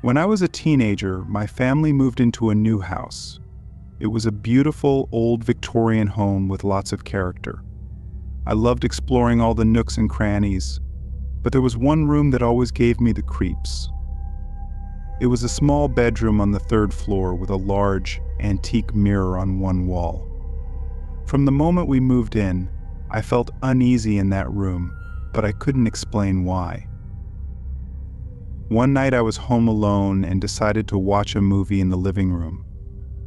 When I was a teenager, my family moved into a new house. It was a beautiful, old Victorian home with lots of character. I loved exploring all the nooks and crannies, but there was one room that always gave me the creeps. It was a small bedroom on the third floor with a large, antique mirror on one wall. From the moment we moved in, I felt uneasy in that room, but I couldn't explain why. One night I was home alone and decided to watch a movie in the living room.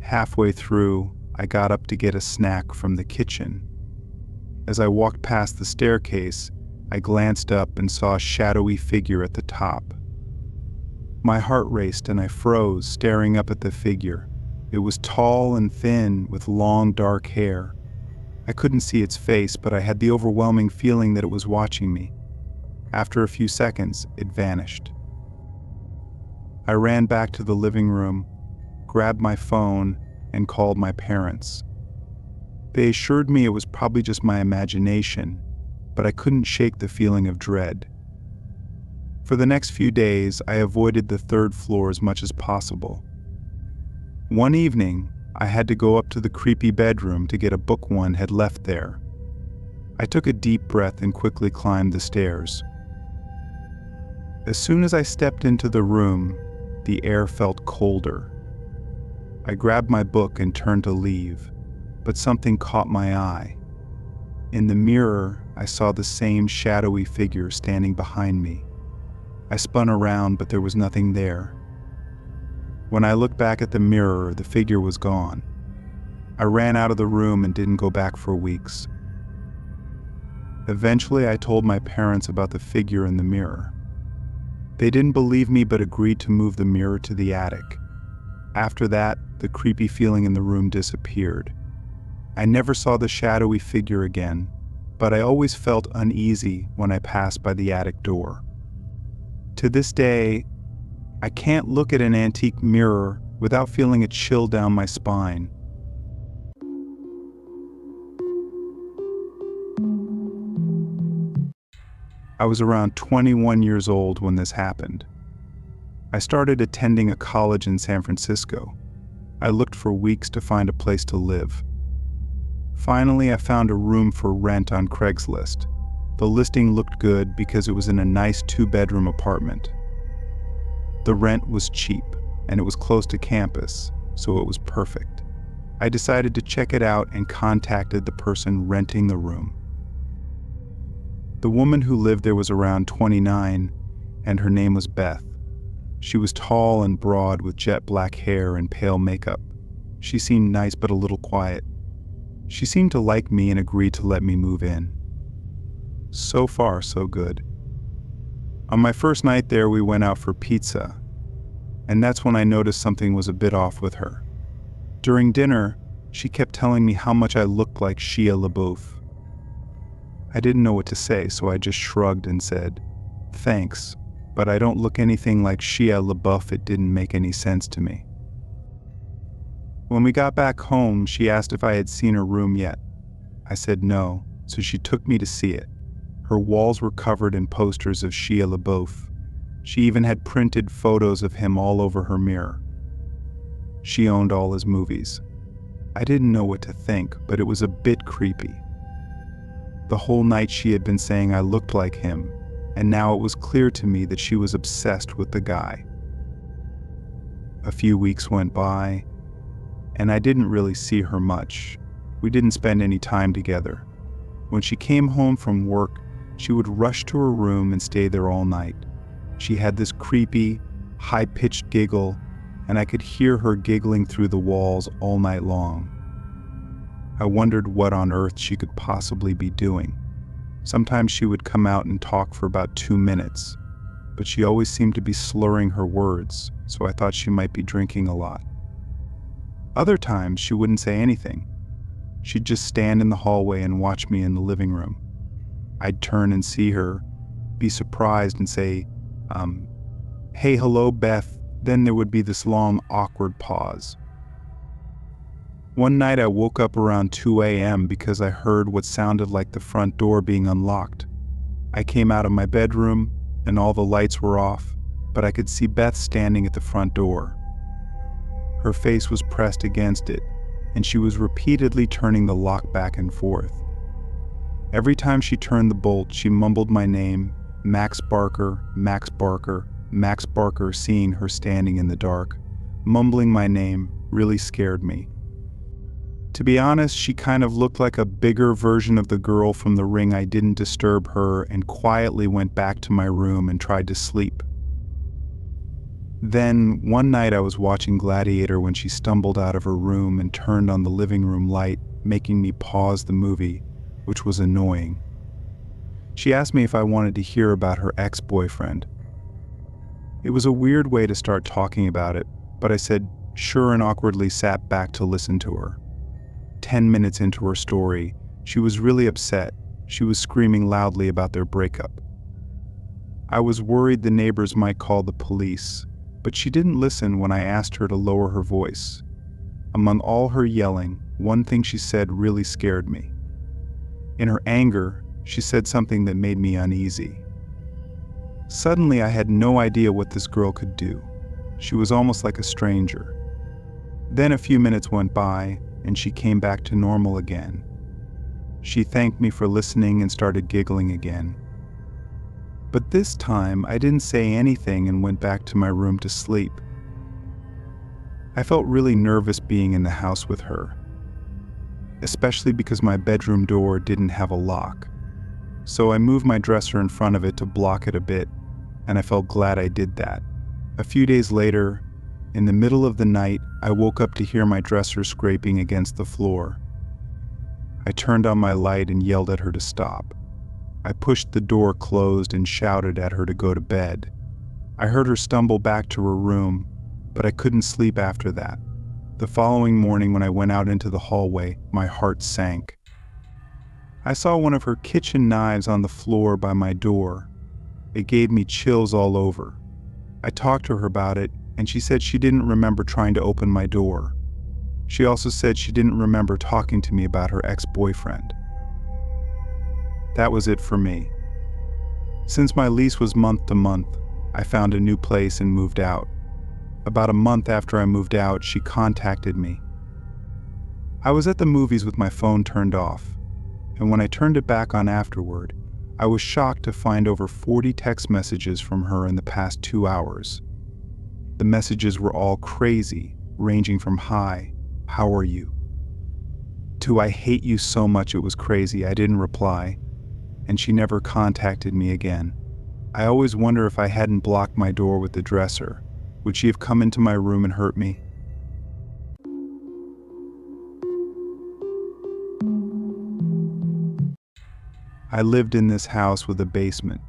Halfway through, I got up to get a snack from the kitchen. As I walked past the staircase, I glanced up and saw a shadowy figure at the top. My heart raced and I froze, staring up at the figure. It was tall and thin, with long dark hair. I couldn't see its face, but I had the overwhelming feeling that it was watching me. After a few seconds, it vanished. I ran back to the living room, grabbed my phone, and called my parents. They assured me it was probably just my imagination, but I couldn't shake the feeling of dread. For the next few days, I avoided the third floor as much as possible. One evening, I had to go up to the creepy bedroom to get a book one had left there. I took a deep breath and quickly climbed the stairs. As soon as I stepped into the room, the air felt colder. I grabbed my book and turned to leave, but something caught my eye. In the mirror, I saw the same shadowy figure standing behind me. I spun around, but there was nothing there. When I looked back at the mirror, the figure was gone. I ran out of the room and didn't go back for weeks. Eventually, I told my parents about the figure in the mirror. They didn't believe me but agreed to move the mirror to the attic. After that, the creepy feeling in the room disappeared. I never saw the shadowy figure again, but I always felt uneasy when I passed by the attic door. To this day, I can't look at an antique mirror without feeling a chill down my spine. I was around 21 years old when this happened. I started attending a college in San Francisco. I looked for weeks to find a place to live. Finally, I found a room for rent on Craigslist. The listing looked good because it was in a nice 2-bedroom apartment. The rent was cheap, and it was close to campus, so it was perfect. I decided to check it out and contacted the person renting the room. The woman who lived there was around 29, and her name was Beth. She was tall and broad with jet black hair and pale makeup. She seemed nice but a little quiet. She seemed to like me and agreed to let me move in. So far, so good. On my first night there, we went out for pizza, and that's when I noticed something was a bit off with her. During dinner, she kept telling me how much I looked like Shia LaBeouf. I didn't know what to say, so I just shrugged and said, "Thanks, but I don't look anything like Shia LaBeouf." It didn't make any sense to me. When we got back home, she asked if I had seen her room yet. I said no, so she took me to see it. Her walls were covered in posters of Shia LaBeouf. She even had printed photos of him all over her mirror. She owned all his movies. I didn't know what to think, but it was a bit creepy. The whole night she had been saying I looked like him, and now it was clear to me that she was obsessed with the guy. A few weeks went by, and I didn't really see her much. We didn't spend any time together. When she came home from work, she would rush to her room and stay there all night. She had this creepy, high-pitched giggle, and I could hear her giggling through the walls all night long. I wondered what on earth she could possibly be doing. Sometimes she would come out and talk for about 2 minutes, but she always seemed to be slurring her words, so I thought she might be drinking a lot. Other times, she wouldn't say anything. She'd just stand in the hallway and watch me in the living room. I'd turn and see her, be surprised and say, "Hey, hello, Beth." Then there would be this long, awkward pause. One night I woke up around 2 a.m. because I heard what sounded like the front door being unlocked. I came out of my bedroom, and all the lights were off. but I could see Beth standing at the front door. Her face was pressed against it, and she was repeatedly turning the lock back and forth. Every time she turned the bolt, she mumbled my name, Max Barker, Max Barker, Max Barker. Seeing her standing in the dark, mumbling my name, really scared me. To be honest, she kind of looked like a bigger version of the girl from The Ring. I didn't disturb her and quietly went back to my room and tried to sleep. Then, one night I was watching Gladiator when she stumbled out of her room and turned on the living room light, making me pause the movie, which was annoying. She asked me if I wanted to hear about her ex-boyfriend. It was a weird way to start talking about it, but I said sure and awkwardly sat back to listen to her. 10 minutes into her story, she was really upset. She was screaming loudly about their breakup. I was worried the neighbors might call the police, but she didn't listen when I asked her to lower her voice. Among all her yelling, one thing she said really scared me. In her anger, she said something that made me uneasy. Suddenly, I had no idea what this girl could do. She was almost like a stranger. Then a few minutes went by, and she came back to normal again. She thanked me for listening and started giggling again. But this time, I didn't say anything and went back to my room to sleep. I felt really nervous being in the house with her, especially because my bedroom door didn't have a lock. So I moved my dresser in front of it to block it a bit, and I felt glad I did that. A few days later, in the middle of the night, I woke up to hear my dresser scraping against the floor. I turned on my light and yelled at her to stop. I pushed the door closed and shouted at her to go to bed. I heard her stumble back to her room, but I couldn't sleep after that. The following morning, when I went out into the hallway, my heart sank. I saw one of her kitchen knives on the floor by my door. It gave me chills all over. I talked to her about it, and she said she didn't remember trying to open my door. She also said she didn't remember talking to me about her ex-boyfriend. That was it for me. Since my lease was month to month, I found a new place and moved out. About a month after I moved out, she contacted me. I was at the movies with my phone turned off, and when I turned it back on afterward, I was shocked to find over 40 text messages from her in the past 2 hours. The messages were all crazy, ranging from "Hi, how are you?" to "I hate you so much it was crazy." I didn't reply, and she never contacted me again. I always wonder if I hadn't blocked my door with the dresser, would she have come into my room and hurt me? I lived in this house with a basement.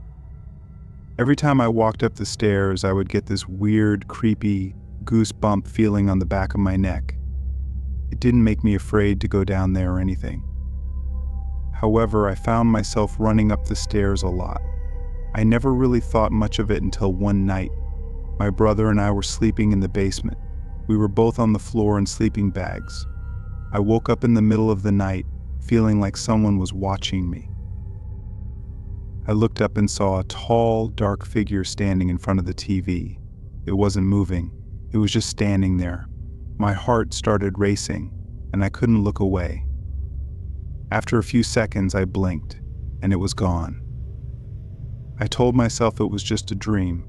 Every time I walked up the stairs, I would get this weird, creepy, goosebump feeling on the back of my neck. It didn't make me afraid to go down there or anything. However, I found myself running up the stairs a lot. I never really thought much of it until one night. My brother and I were sleeping in the basement. We were both on the floor in sleeping bags. I woke up in the middle of the night, feeling like someone was watching me. I looked up and saw a tall, dark figure standing in front of the TV. It wasn't moving. It was just standing there. My heart started racing, and I couldn't look away. After a few seconds, I blinked, and it was gone. I told myself it was just a dream,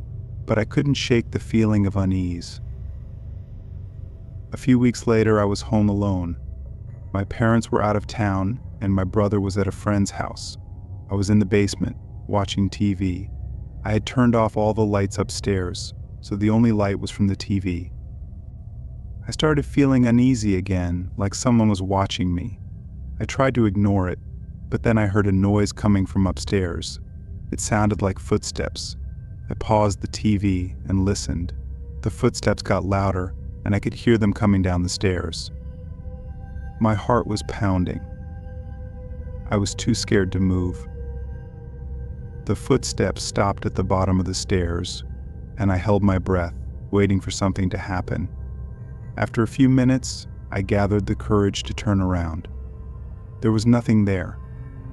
but I couldn't shake the feeling of unease. A few weeks later, I was home alone. My parents were out of town, and my brother was at a friend's house. I was in the basement, watching TV. I had turned off all the lights upstairs, so the only light was from the TV. I started feeling uneasy again, like someone was watching me. I tried to ignore it, but then I heard a noise coming from upstairs. It sounded like footsteps. I paused the TV and listened. The footsteps got louder, and I could hear them coming down the stairs. My heart was pounding. I was too scared to move. The footsteps stopped at the bottom of the stairs, and I held my breath, waiting for something to happen. After a few minutes, I gathered the courage to turn around. There was nothing there.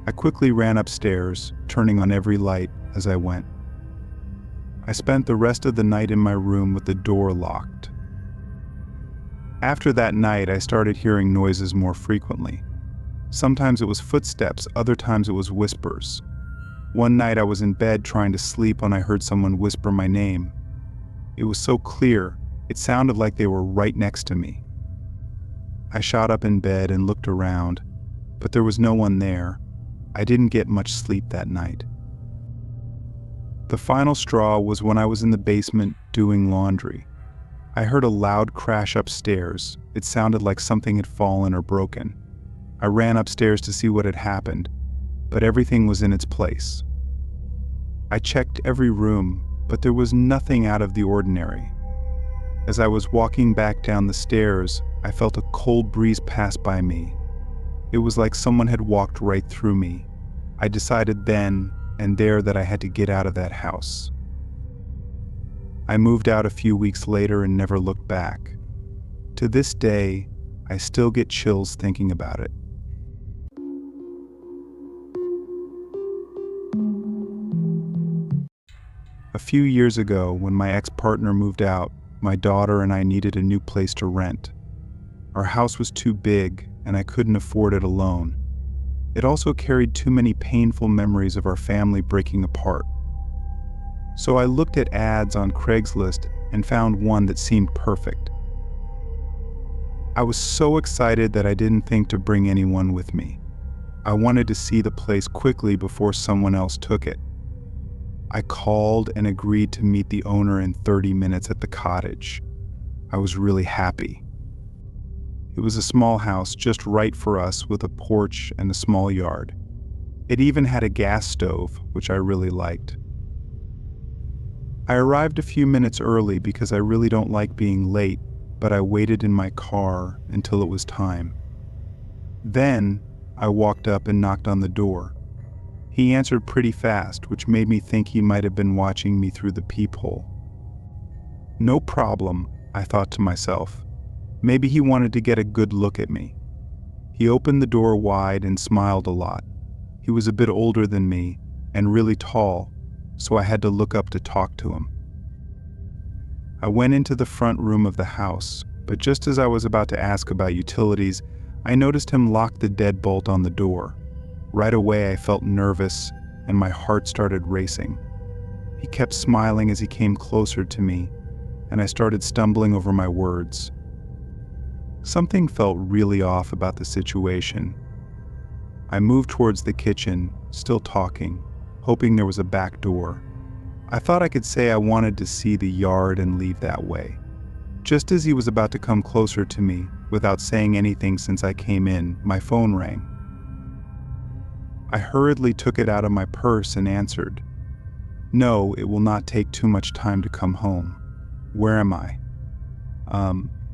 I quickly ran upstairs, turning on every light as I went. I spent the rest of the night in my room with the door locked. After that night, I started hearing noises more frequently. Sometimes it was footsteps, other times it was whispers. One night I was in bed trying to sleep when I heard someone whisper my name. It was so clear, it sounded like they were right next to me. I shot up in bed and looked around, but there was no one there. I didn't get much sleep that night. The final straw was when I was in the basement doing laundry. I heard a loud crash upstairs. It sounded like something had fallen or broken. I ran upstairs to see what had happened, but everything was in its place. I checked every room, but there was nothing out of the ordinary. As I was walking back down the stairs, I felt a cold breeze pass by me. It was like someone had walked right through me. I decided then and there that I had to get out of that house. I moved out a few weeks later and never looked back. To this day, I still get chills thinking about it. A few years ago, when my ex-partner moved out, my daughter and I needed a new place to rent. Our house was too big, and I couldn't afford it alone. It also carried too many painful memories of our family breaking apart. So I looked at ads on Craigslist and found one that seemed perfect. I was so excited that I didn't think to bring anyone with me. I wanted to see the place quickly before someone else took it. I called and agreed to meet the owner in 30 minutes at the cottage. I was really happy. It was a small house just right for us with a porch and a small yard. It even had a gas stove, which I really liked. I arrived a few minutes early because I really don't like being late, but I waited in my car until it was time. Then I walked up and knocked on the door. He answered pretty fast, which made me think he might have been watching me through the peephole. No problem, I thought to myself. Maybe he wanted to get a good look at me. He opened the door wide and smiled a lot. He was a bit older than me and really tall, so I had to look up to talk to him. I went into the front room of the house, but just as I was about to ask about utilities, I noticed him lock the deadbolt on the door. Right away I felt nervous and my heart started racing. He kept smiling as he came closer to me, and I started stumbling over my words. Something felt really off about the situation. I moved towards the kitchen, still talking, hoping there was a back door. I thought I could say I wanted to see the yard and leave that way. Just as he was about to come closer to me, without saying anything since I came in, my phone rang. I hurriedly took it out of my purse and answered. No, it will not take too much time to come home. Where am I?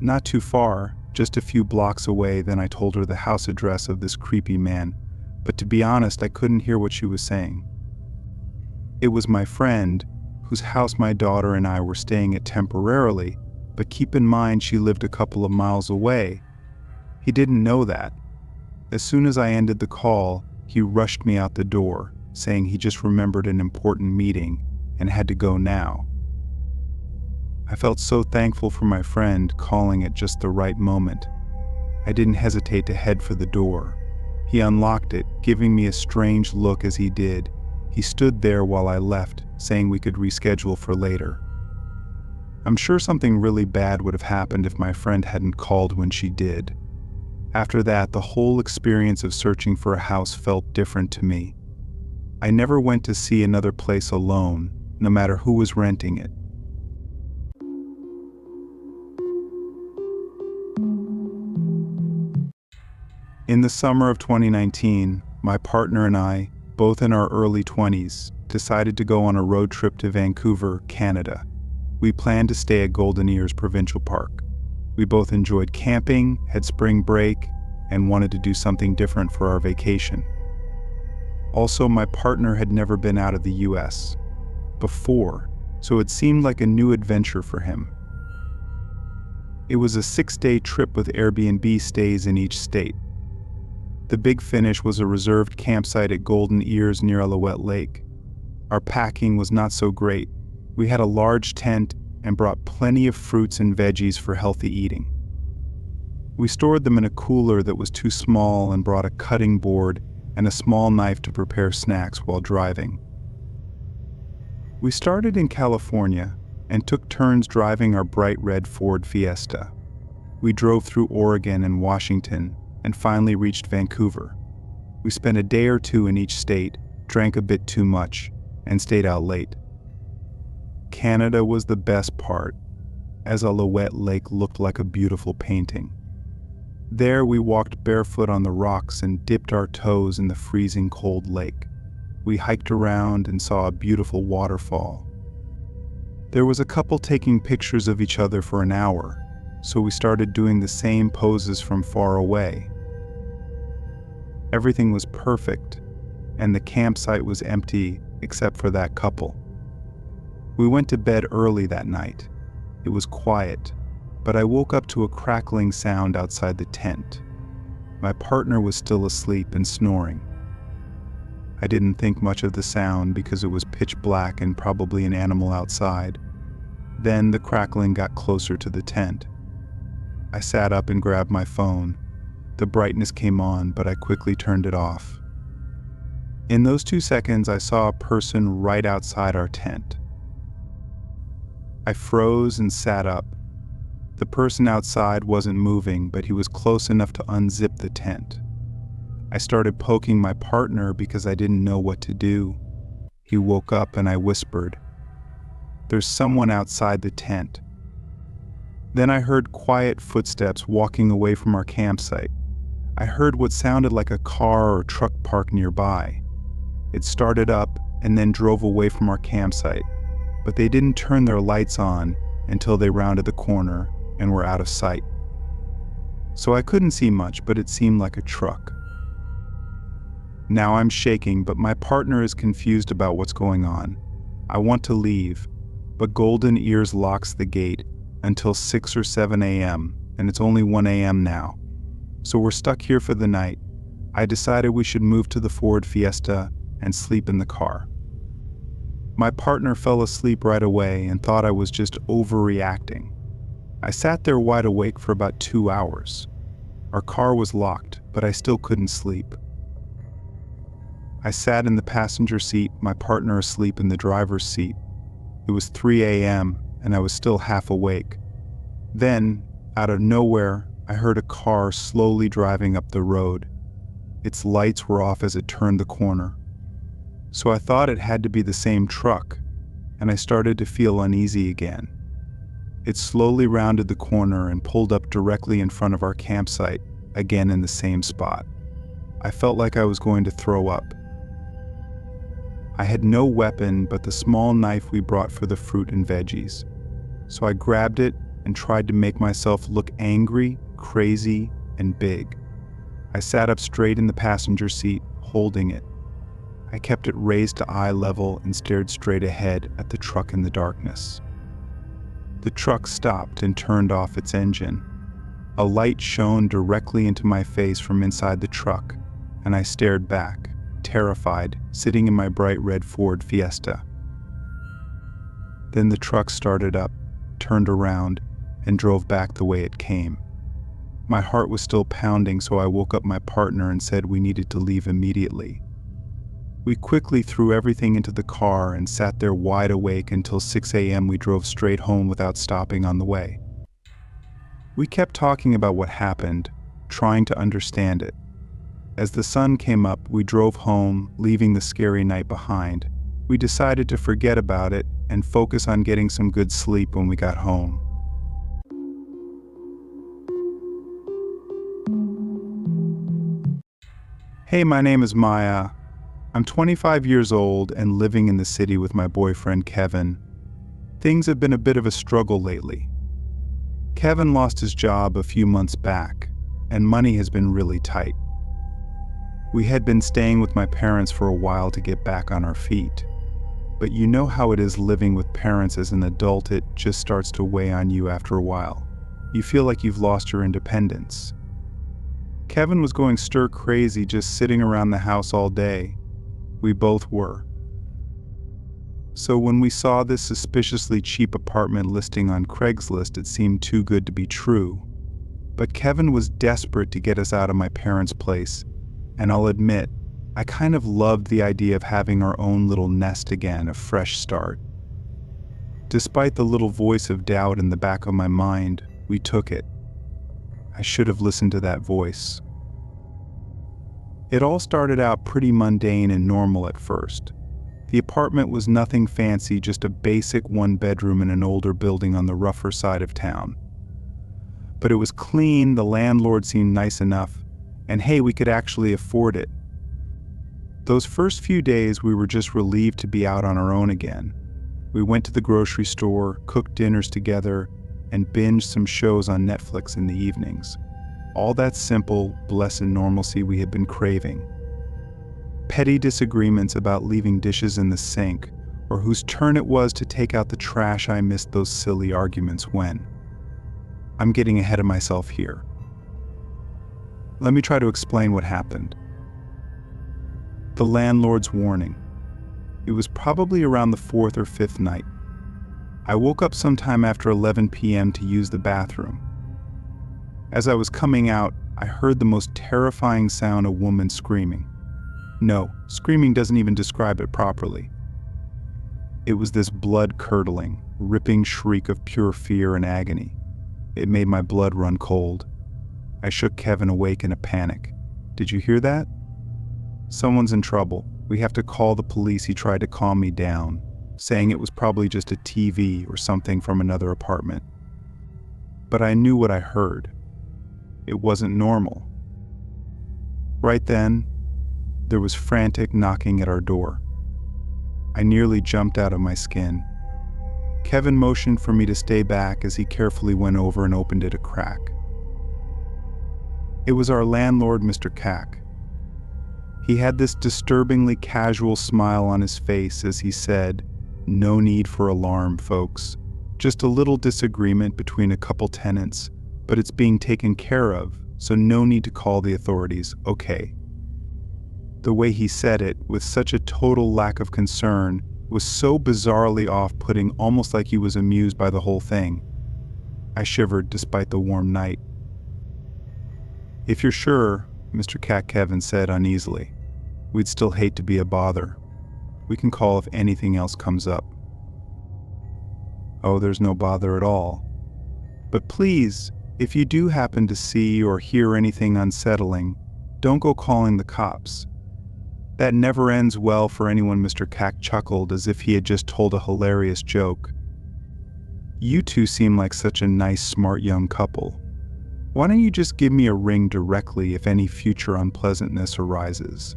Not too far. Just a few blocks away. Then I told her the house address of this creepy man, but to be honest, I couldn't hear what she was saying. It was my friend, whose house my daughter and I were staying at temporarily, but keep in mind she lived a couple of miles away. He didn't know that. As soon as I ended the call, he rushed me out the door, saying he just remembered an important meeting and had to go now. I felt so thankful for my friend calling at just the right moment. I didn't hesitate to head for the door. He unlocked it, giving me a strange look as he did. He stood there while I left, saying we could reschedule for later. I'm sure something really bad would have happened if my friend hadn't called when she did. After that, the whole experience of searching for a house felt different to me. I never went to see another place alone, no matter who was renting it. In the summer of 2019, my partner and I, both in our early 20s, decided to go on a road trip to Vancouver, Canada. We planned to stay at Golden Ears Provincial Park. We both enjoyed camping, had spring break, and wanted to do something different for our vacation. Also, my partner had never been out of the US before, so it seemed like a new adventure for him. It was a 6-day trip with Airbnb stays in each state. The big finish was a reserved campsite at Golden Ears near Alouette Lake. Our packing was not so great. We had a large tent and brought plenty of fruits and veggies for healthy eating. We stored them in a cooler that was too small and brought a cutting board and a small knife to prepare snacks while driving. We started in California and took turns driving our bright red Ford Fiesta. We drove through Oregon and Washington and finally reached Vancouver. We spent a day or two in each state, drank a bit too much, and stayed out late. Canada was the best part, as Alouette Lake looked like a beautiful painting. There we walked barefoot on the rocks and dipped our toes in the freezing cold lake. We hiked around and saw a beautiful waterfall. There was a couple taking pictures of each other for an hour, so we started doing the same poses from far away. Everything was perfect, and the campsite was empty except for that couple. We went to bed early that night. It was quiet, but I woke up to a crackling sound outside the tent. My partner was still asleep and snoring. I didn't think much of the sound because it was pitch black and probably an animal outside. Then the crackling got closer to the tent. I sat up and grabbed my phone. The brightness came on, but I quickly turned it off. In those 2 seconds, I saw a person right outside our tent. I froze and sat up. The person outside wasn't moving, but he was close enough to unzip the tent. I started poking my partner because I didn't know what to do. He woke up and I whispered, "There's someone outside the tent." Then I heard quiet footsteps walking away from our campsite. I heard what sounded like a car or truck parked nearby. It started up and then drove away from our campsite, but they didn't turn their lights on until they rounded the corner and were out of sight. So I couldn't see much, but it seemed like a truck. Now I'm shaking, but my partner is confused about what's going on. I want to leave, but Golden Ears locks the gate until 6 or 7 a.m., and it's only 1 a.m. now. So we're stuck here for the night. I decided we should move to the Ford Fiesta and sleep in the car. My partner fell asleep right away and thought I was just overreacting. I sat there wide awake for about 2 hours. Our car was locked, but I still couldn't sleep. I sat in the passenger seat, my partner asleep in the driver's seat. It was 3 a.m. and I was still half awake. Then, out of nowhere, I heard a car slowly driving up the road. Its lights were off as it turned the corner. So I thought it had to be the same truck, and I started to feel uneasy again. It slowly rounded the corner and pulled up directly in front of our campsite, again in the same spot. I felt like I was going to throw up. I had no weapon but the small knife we brought for the fruit and veggies. So I grabbed it and tried to make myself look angry, crazy, and big. I sat up straight in the passenger seat, holding it. I kept it raised to eye level and stared straight ahead at the truck in the darkness. The truck stopped and turned off its engine. A light shone directly into my face from inside the truck, and I stared back, terrified, sitting in my bright red Ford Fiesta. Then the truck started up, turned around, and drove back the way it came. My heart was still pounding, so I woke up my partner and said we needed to leave immediately. We quickly threw everything into the car and sat there wide awake until 6 a.m. We drove straight home without stopping on the way. We kept talking about what happened, trying to understand it. As the sun came up, we drove home, leaving the scary night behind. We decided to forget about it and focus on getting some good sleep when we got home. Hey, my name is Maya. I'm 25 years old and living in the city with my boyfriend Kevin. Things have been a bit of a struggle lately. Kevin lost his job a few months back, and money has been really tight. We had been staying with my parents for a while to get back on our feet. But you know how it is living with parents as an adult, it just starts to weigh on you after a while. You feel like you've lost your independence. Kevin was going stir crazy just sitting around the house all day. We both were. So when we saw this suspiciously cheap apartment listing on Craigslist, it seemed too good to be true. But Kevin was desperate to get us out of my parents' place, and I'll admit, I kind of loved the idea of having our own little nest again, a fresh start. Despite the little voice of doubt in the back of my mind, we took it. I should have listened to that voice. It all started out pretty mundane and normal at first. The apartment was nothing fancy, just a basic one-bedroom in an older building on the rougher side of town. But it was clean, the landlord seemed nice enough, and hey, we could actually afford it. Those first few days we were just relieved to be out on our own again. We went to the grocery store, cooked dinners together, and binged some shows on Netflix in the evenings. All that simple, blessed normalcy we had been craving. Petty disagreements about leaving dishes in the sink, or whose turn it was to take out the trash, I missed those silly arguments when. I'm getting ahead of myself here. Let me try to explain what happened. The landlord's warning. It was probably around the fourth or fifth night. I woke up sometime after 11 p.m. to use the bathroom. As I was coming out, I heard the most terrifying sound: a woman screaming. No, screaming doesn't even describe it properly. It was this blood-curdling, ripping shriek of pure fear and agony. It made my blood run cold. I shook Kevin awake in a panic. Did you hear that? Someone's in trouble. We have to call the police. He tried to calm me down, saying it was probably just a TV or something from another apartment. But I knew what I heard. It wasn't normal. Right then, there was frantic knocking at our door. I nearly jumped out of my skin. Kevin motioned for me to stay back as he carefully went over and opened it a crack. It was our landlord, Mr. Cack. He had this disturbingly casual smile on his face as he said, "No need for alarm, folks. Just a little disagreement between a couple tenants, but it's being taken care of, so no need to call the authorities, okay?" The way he said it, with such a total lack of concern, was so bizarrely off-putting, almost like he was amused by the whole thing. I shivered despite the warm night. "If you're sure," Mr. Cat Kevin said uneasily, "we'd still hate to be a bother. We can call if anything else comes up." "Oh, there's no bother at all. But please, if you do happen to see or hear anything unsettling, don't go calling the cops. That never ends well for anyone." Mr. Cack chuckled as if he had just told a hilarious joke. "You two seem like such a nice, smart young couple. Why don't you just give me a ring directly if any future unpleasantness arises?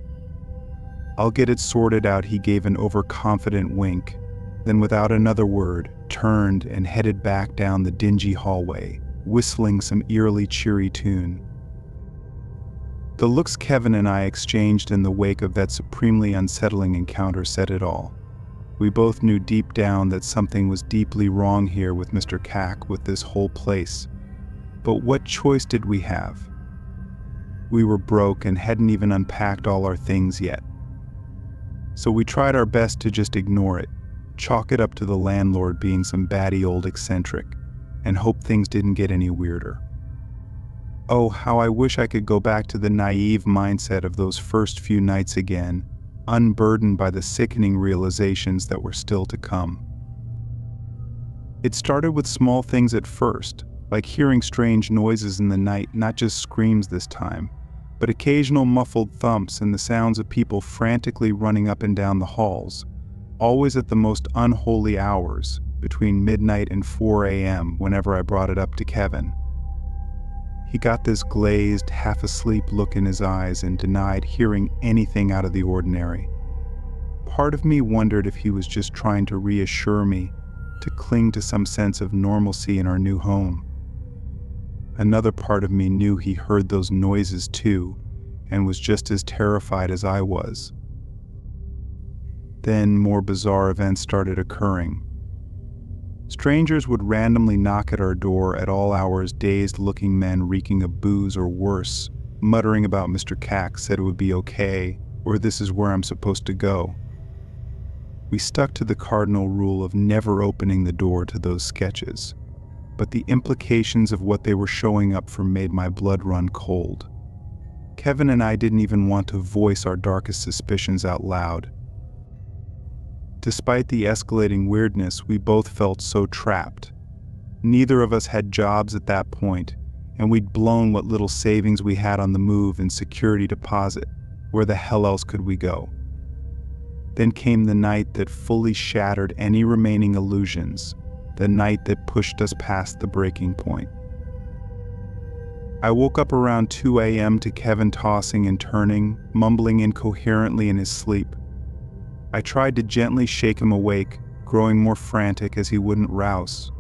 I'll get it sorted out." He gave an overconfident wink, then without another word, turned and headed back down the dingy hallway, whistling some eerily cheery tune. The looks Kevin and I exchanged in the wake of that supremely unsettling encounter said it all. We both knew deep down that something was deeply wrong here with Mr. Cack, with this whole place. But what choice did we have? We were broke and hadn't even unpacked all our things yet. So we tried our best to just ignore it, chalk it up to the landlord being some batty old eccentric, and hope things didn't get any weirder. Oh, how I wish I could go back to the naive mindset of those first few nights again, unburdened by the sickening realizations that were still to come. It started with small things at first, like hearing strange noises in the night, not just screams this time, but occasional muffled thumps and the sounds of people frantically running up and down the halls, always at the most unholy hours, between midnight and 4 a.m. whenever I brought it up to Kevin. He got this glazed, half-asleep look in his eyes and denied hearing anything out of the ordinary. Part of me wondered if he was just trying to reassure me, to cling to some sense of normalcy in our new home. Another part of me knew he heard those noises too, and was just as terrified as I was. Then more bizarre events started occurring. Strangers would randomly knock at our door at all hours, dazed-looking men reeking of booze or worse, muttering about Mr. Cack said it would be okay, or this is where I'm supposed to go. We stuck to the cardinal rule of never opening the door to those sketches, but the implications of what they were showing up for made my blood run cold. Kevin and I didn't even want to voice our darkest suspicions out loud. Despite the escalating weirdness, we both felt so trapped. Neither of us had jobs at that point, and we'd blown what little savings we had on the move in security deposit. Where the hell else could we go? Then came the night that fully shattered any remaining illusions, the night that pushed us past the breaking point. I woke up around 2 a.m. to Kevin tossing and turning, mumbling incoherently in his sleep. I tried to gently shake him awake, growing more frantic as he wouldn't rouse.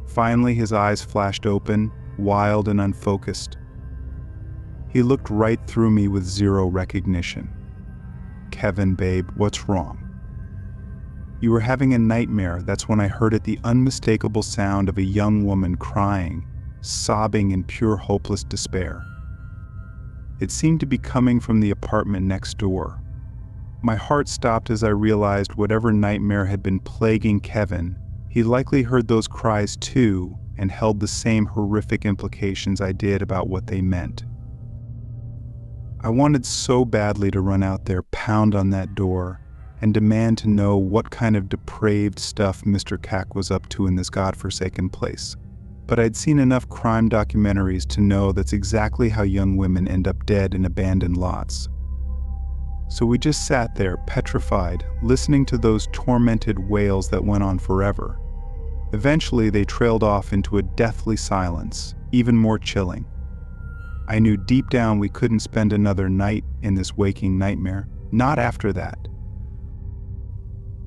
Finally, his eyes flashed open, wild and unfocused. He looked right through me with zero recognition. "Kevin, babe, what's wrong?" "You were having a nightmare." That's when I heard it, the unmistakable sound of a young woman crying, sobbing in pure hopeless despair. It seemed to be coming from the apartment next door. My heart stopped as I realized whatever nightmare had been plaguing Kevin, he likely heard those cries too and held the same horrific implications I did about what they meant. I wanted so badly to run out there, pound on that door, and demand to know what kind of depraved stuff Mr. Cack was up to in this godforsaken place. But I'd seen enough crime documentaries to know that's exactly how young women end up dead in abandoned lots. So we just sat there, petrified, listening to those tormented wails that went on forever. Eventually, they trailed off into a deathly silence, even more chilling. I knew deep down we couldn't spend another night in this waking nightmare, not after that.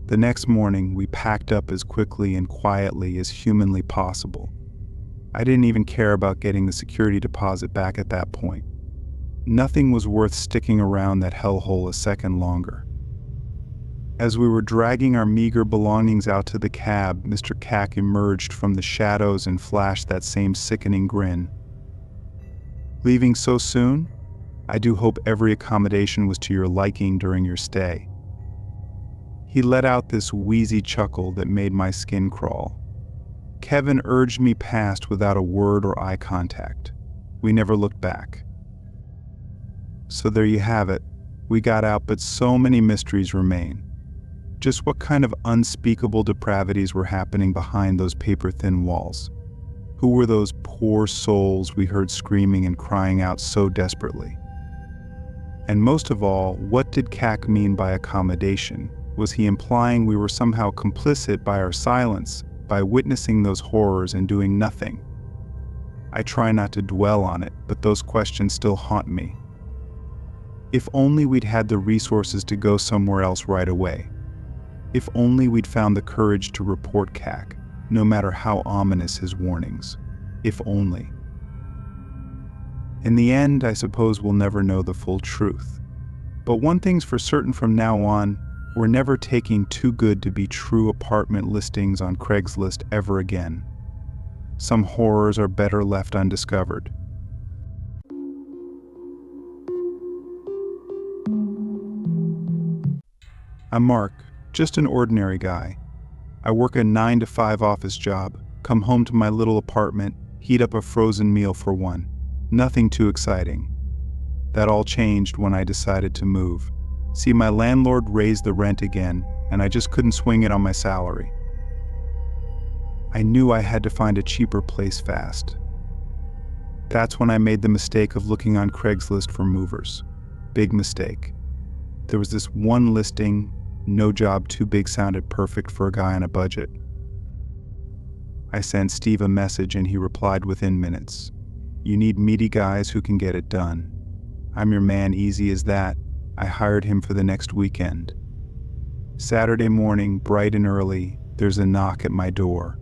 The next morning, we packed up as quickly and quietly as humanly possible. I didn't even care about getting the security deposit back at that point. Nothing was worth sticking around that hellhole a second longer. As we were dragging our meager belongings out to the cab, Mr. Cack emerged from the shadows and flashed that same sickening grin. "Leaving so soon? I do hope every accommodation was to your liking during your stay." He let out this wheezy chuckle that made my skin crawl. Kevin urged me past without a word or eye contact. We never looked back. So there you have it. We got out, but so many mysteries remain. Just what kind of unspeakable depravities were happening behind those paper-thin walls? Who were those poor souls we heard screaming and crying out so desperately? And most of all, what did Cack mean by accommodation? Was he implying we were somehow complicit by our silence, by witnessing those horrors and doing nothing? I try not to dwell on it, but those questions still haunt me. If only we'd had the resources to go somewhere else right away. If only we'd found the courage to report Cack, no matter how ominous his warnings. If only. In the end, I suppose we'll never know the full truth. But one thing's for certain from now on, we're never taking too good to be true apartment listings on Craigslist ever again. Some horrors are better left undiscovered. I'm Mark, just an ordinary guy. I work a 9-to-5 office job, come home to my little apartment, heat up a frozen meal for one. Nothing too exciting. That all changed when I decided to move. See, my landlord raised the rent again, and I just couldn't swing it on my salary. I knew I had to find a cheaper place fast. That's when I made the mistake of looking on Craigslist for movers. Big mistake. There was this one listing. No job too big sounded perfect for a guy on a budget. I sent Steve a message and he replied within minutes. "You need meaty guys who can get it done. I'm your man, easy as that." I hired him for the next weekend. Saturday morning, bright and early, there's a knock at my door.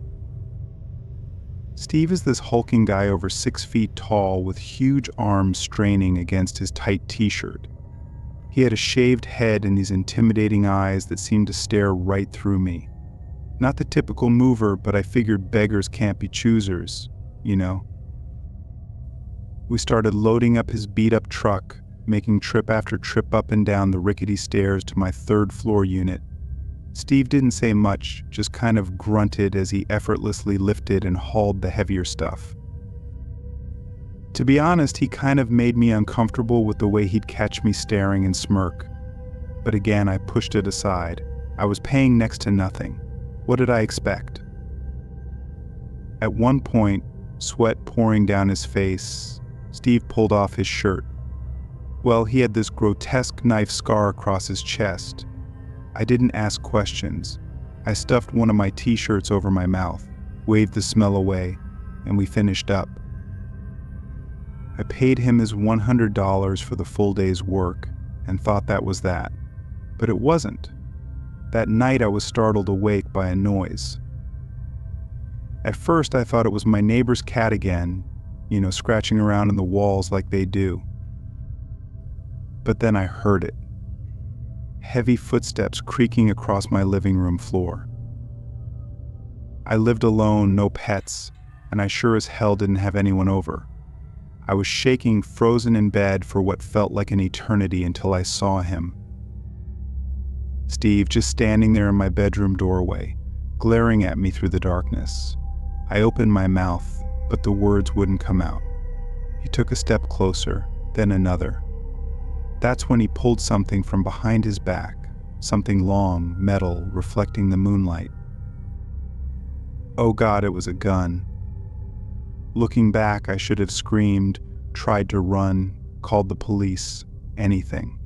Steve is this hulking guy over 6 feet tall with huge arms straining against his tight t-shirt. He had a shaved head and these intimidating eyes that seemed to stare right through me. Not the typical mover, but I figured beggars can't be choosers, you know. We started loading up his beat-up truck, making trip after trip up and down the rickety stairs to my third-floor unit. Steve didn't say much, just kind of grunted as he effortlessly lifted and hauled the heavier stuff. To be honest, he kind of made me uncomfortable with the way he'd catch me staring and smirk. But again, I pushed it aside. I was paying next to nothing. What did I expect? At one point, sweat pouring down his face, Steve pulled off his shirt. Well, he had this grotesque knife scar across his chest. I didn't ask questions. I stuffed one of my t-shirts over my mouth, waved the smell away, and we finished up. I paid him his $100 for the full day's work and thought that was that. But it wasn't. That night I was startled awake by a noise. At first I thought it was my neighbor's cat again, scratching around in the walls like they do. But then I heard it. Heavy footsteps creaking across my living room floor. I lived alone, no pets, and I sure as hell didn't have anyone over. I was shaking, frozen in bed for what felt like an eternity until I saw him. Steve just standing there in my bedroom doorway, glaring at me through the darkness. I opened my mouth, but the words wouldn't come out. He took a step closer, then another. That's when he pulled something from behind his back, something long, metal, reflecting the moonlight. Oh God, it was a gun. Looking back, I should have screamed, tried to run, called the police, anything.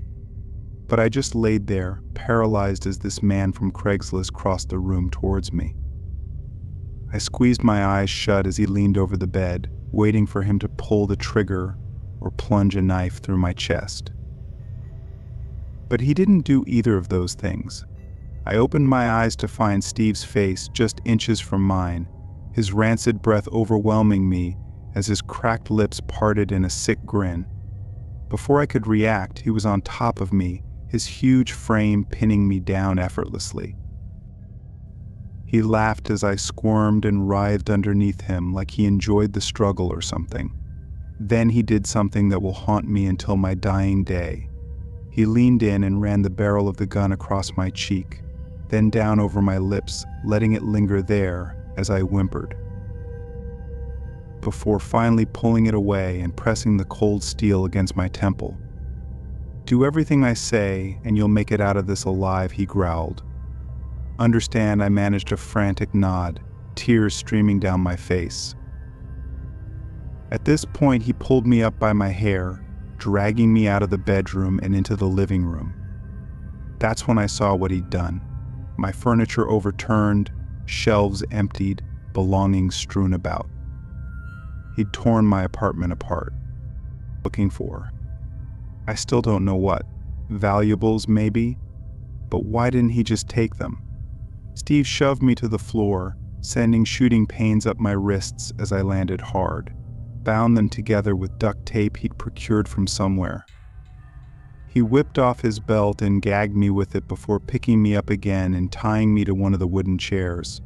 But I just laid there, paralyzed as this man from Craigslist crossed the room towards me. I squeezed my eyes shut as he leaned over the bed, waiting for him to pull the trigger or plunge a knife through my chest. But he didn't do either of those things. I opened my eyes to find Steve's face just inches from mine, his rancid breath overwhelming me as his cracked lips parted in a sick grin. Before I could react, he was on top of me, his huge frame pinning me down effortlessly. He laughed as I squirmed and writhed underneath him like he enjoyed the struggle or something. Then he did something that will haunt me until my dying day. He leaned in and ran the barrel of the gun across my cheek, then down over my lips, letting it linger there as I whimpered, before finally pulling it away and pressing the cold steel against my temple. "Do everything I say, and you'll make it out of this alive," he growled. Understand, I managed a frantic nod, tears streaming down my face. At this point, he pulled me up by my hair, dragging me out of the bedroom and into the living room. That's when I saw what he'd done. My furniture overturned, shelves emptied, belongings strewn about. He'd torn my apartment apart, looking for, I still don't know what, valuables maybe? But why didn't he just take them? Steve shoved me to the floor, sending shooting pains up my wrists as I landed hard, bound them together with duct tape he'd procured from somewhere. He whipped off his belt and gagged me with it before picking me up again and tying me to one of the wooden chairs.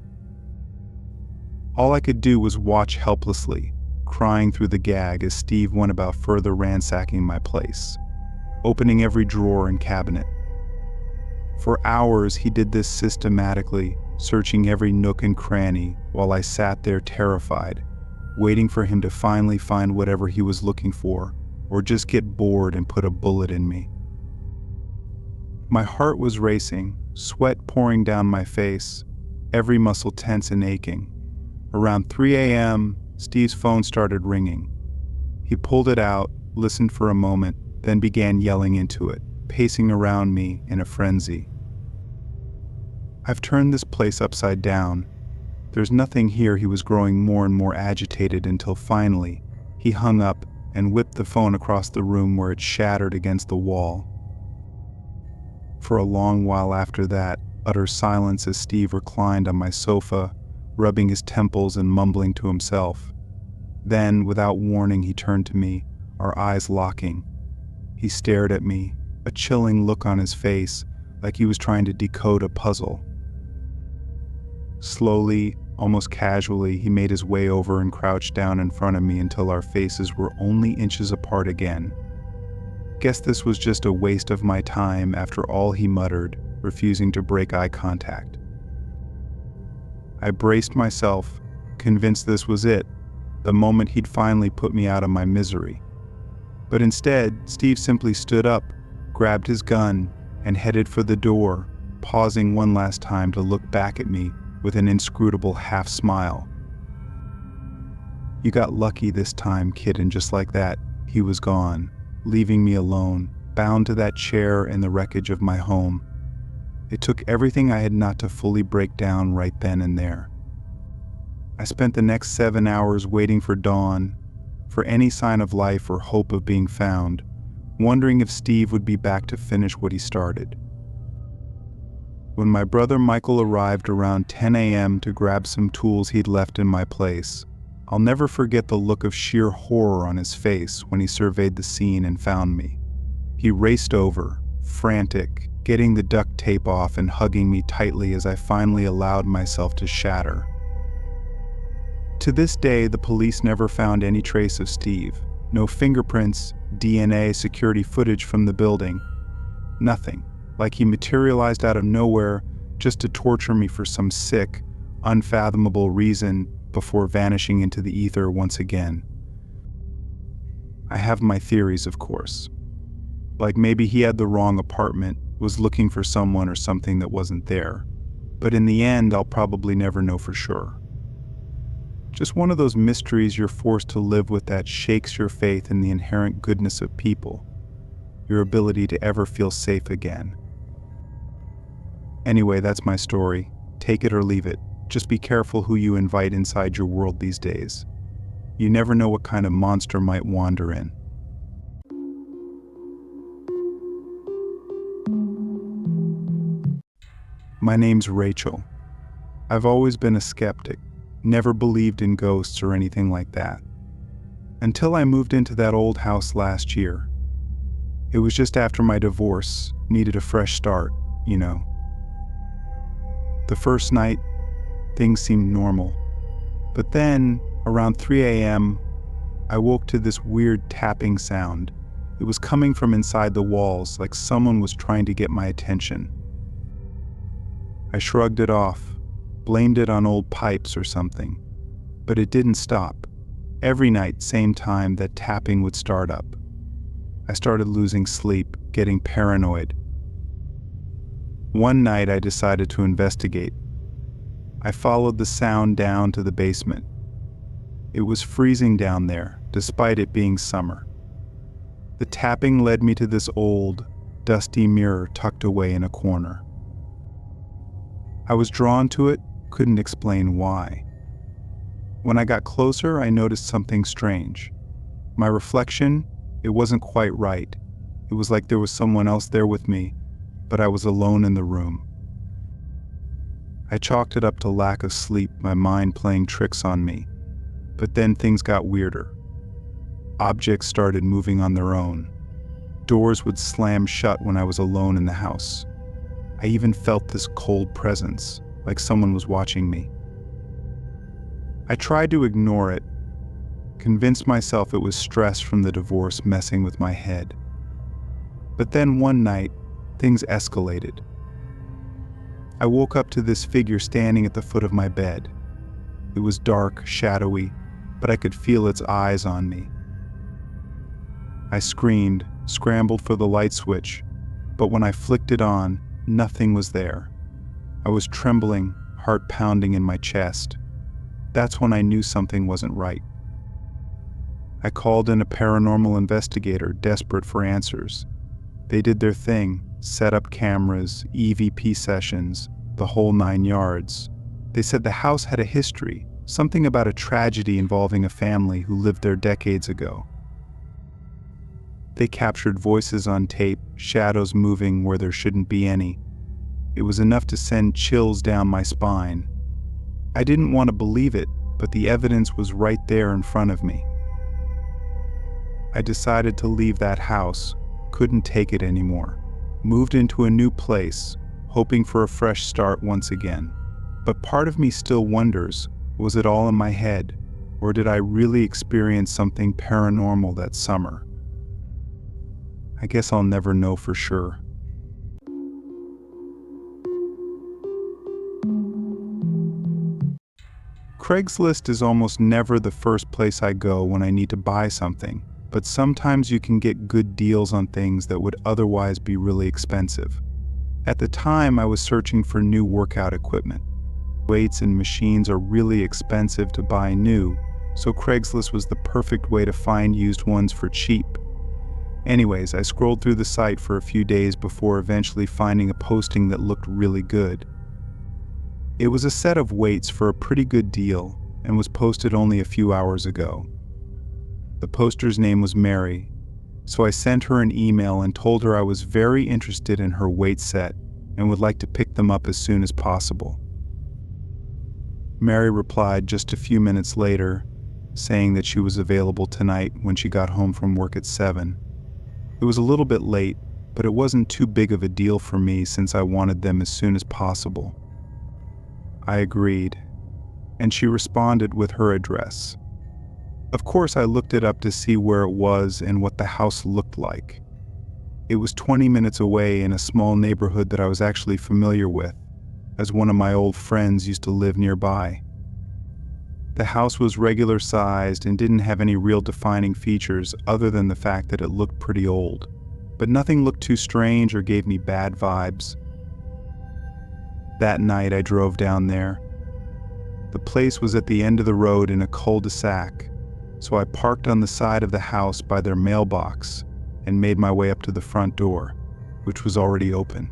All I could do was watch helplessly, crying through the gag as Steve went about further ransacking my place, opening every drawer and cabinet. For hours he did this systematically, searching every nook and cranny while I sat there terrified, waiting for him to finally find whatever he was looking for, or just get bored and put a bullet in me. My heart was racing, sweat pouring down my face, every muscle tense and aching. Around 3 a.m., Steve's phone started ringing. He pulled it out, listened for a moment, then began yelling into it, pacing around me in a frenzy. "I've turned this place upside down. There's nothing here." He was growing more and more agitated until finally, he hung up and whipped the phone across the room where it shattered against the wall. For a long while after that, utter silence as Steve reclined on my sofa, rubbing his temples and mumbling to himself. Then, without warning, he turned to me, our eyes locking. He stared at me, a chilling look on his face, like he was trying to decode a puzzle. Slowly, almost casually, he made his way over and crouched down in front of me until our faces were only inches apart again. Guess this was just a waste of my time after all, he muttered, refusing to break eye contact. I braced myself, convinced this was it, the moment he'd finally put me out of my misery. But instead, Steve simply stood up, grabbed his gun, and headed for the door, pausing one last time to look back at me with an inscrutable half-smile. "You got lucky this time, kid," and just like that, he was gone, leaving me alone, bound to that chair in the wreckage of my home. It took everything I had not to fully break down right then and there. I spent the next 7 hours waiting for dawn, for any sign of life or hope of being found, wondering if Steve would be back to finish what he started. When my brother Michael arrived around 10 a.m. to grab some tools he'd left in my place, I'll never forget the look of sheer horror on his face when he surveyed the scene and found me. He raced over, frantic, getting the duct tape off and hugging me tightly as I finally allowed myself to shatter. To this day, the police never found any trace of Steve. No fingerprints, DNA, security footage from the building. Nothing. Like he materialized out of nowhere just to torture me for some sick, unfathomable reason before vanishing into the ether once again. I have my theories, of course. Like maybe he had the wrong apartment, was looking for someone or something that wasn't there. But in the end, I'll probably never know for sure. Just one of those mysteries you're forced to live with that shakes your faith in the inherent goodness of people, your ability to ever feel safe again. Anyway, that's my story. Take it or leave it. Just be careful who you invite inside your world these days. You never know what kind of monster might wander in. My name's Rachel. I've always been a skeptic, never believed in ghosts or anything like that. Until I moved into that old house last year. It was just after my divorce, needed a fresh start, you know. The first night, things seemed normal. But then, around 3 a.m., I woke to this weird tapping sound. It was coming from inside the walls, like someone was trying to get my attention. I shrugged it off, blamed it on old pipes or something. But it didn't stop. Every night, same time, that tapping would start up. I started losing sleep, getting paranoid. One night I decided to investigate. I followed the sound down to the basement. It was freezing down there, despite it being summer. The tapping led me to this old, dusty mirror tucked away in a corner. I was drawn to it, couldn't explain why. When I got closer, I noticed something strange. My reflection, it wasn't quite right. It was like there was someone else there with me, but I was alone in the room. I chalked it up to lack of sleep, my mind playing tricks on me. But then things got weirder. Objects started moving on their own. Doors would slam shut when I was alone in the house. I even felt this cold presence, like someone was watching me. I tried to ignore it, convinced myself it was stress from the divorce messing with my head. But then one night, things escalated. I woke up to this figure standing at the foot of my bed. It was dark, shadowy, but I could feel its eyes on me. I screamed, scrambled for the light switch, but when I flicked it on, nothing was there. I was trembling, heart pounding in my chest. That's when I knew something wasn't right. I called in a paranormal investigator, desperate for answers. They did their thing, set up cameras, EVP sessions, the whole 9 yards. They said the house had a history, something about a tragedy involving a family who lived there decades ago. They captured voices on tape, shadows moving where there shouldn't be any. It was enough to send chills down my spine. I didn't want to believe it, but the evidence was right there in front of me. I decided to leave that house, couldn't take it anymore. Moved into a new place, hoping for a fresh start once again. But part of me still wonders, was it all in my head, or did I really experience something paranormal that summer? I guess I'll never know for sure. Craigslist is almost never the first place I go when I need to buy something, but sometimes you can get good deals on things that would otherwise be really expensive. At the time, I was searching for new workout equipment. Weights and machines are really expensive to buy new, so Craigslist was the perfect way to find used ones for cheap. Anyways, I scrolled through the site for a few days before eventually finding a posting that looked really good. It was a set of weights for a pretty good deal and was posted only a few hours ago. The poster's name was Mary, so I sent her an email and told her I was very interested in her weight set and would like to pick them up as soon as possible. Mary replied just a few minutes later, saying that she was available tonight when she got home from work at 7. It was a little bit late, but it wasn't too big of a deal for me since I wanted them as soon as possible. I agreed, and she responded with her address. Of course, I looked it up to see where it was and what the house looked like. It was 20 minutes away in a small neighborhood that I was actually familiar with, as one of my old friends used to live nearby. The house was regular sized and didn't have any real defining features other than the fact that it looked pretty old, but nothing looked too strange or gave me bad vibes. That night I drove down there. The place was at the end of the road in a cul-de-sac, so I parked on the side of the house by their mailbox and made my way up to the front door, which was already open.